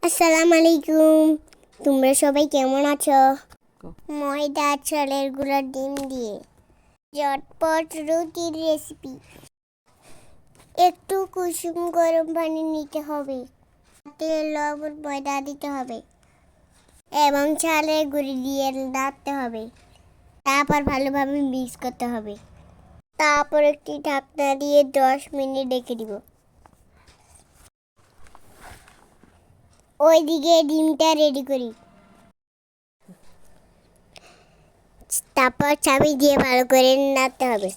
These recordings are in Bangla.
আসসালামু আলাইকুম। তোমরা সবাই কেমন আছো? ময়দা চালের গুঁড়া ডিম দিয়ে ঝটপট রুটির রেসিপি। একটু কুসুম গরম পানি নিতে হবে, তেল লবণ ময়দা দিতে হবে এবং চালের গুঁড়ি দিয়ে নাড়তে হবে। তারপর ভালোভাবে মিক্স করতে হবে। তারপর একটি ঢাকনা দিয়ে 10 মিনিট রেখে দিব। ওইদিকে ডিমটা রেডি করি। তারপর চাবি দিয়ে ভালো করে নাড়তে হবে।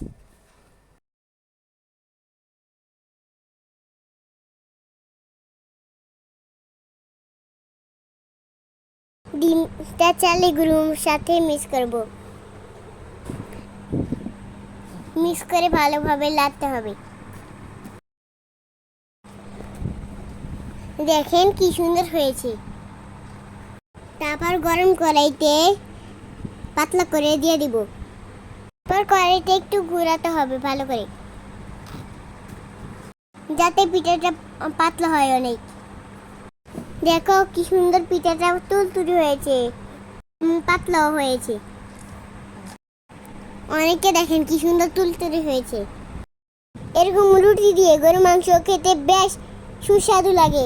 ডিমটা চালের গুঁড়োর সাথে মিক্স করব। মিক্স করে ভালোভাবে নাড়তে হবে। দেখেন কি সুন্দর হয়েছে। তারপর গরম কড়াইতে পাতলা করে দিয়ে দিব। তারপর কড়াইতে একটু ঘোরাতে হবে ভালো করে, যাতে পিঠাটা পাতলা হয় অনেক। দেখো কি সুন্দর পিঠাটা তুলতুলে হয়েছে, পাতলাও হয়েছে। অনেকে দেখেন কি সুন্দর তুলতুলে হয়েছে। এরকম রুটি দিয়ে গরুর মাংস খেতে বেশ সুস্বাদু লাগে।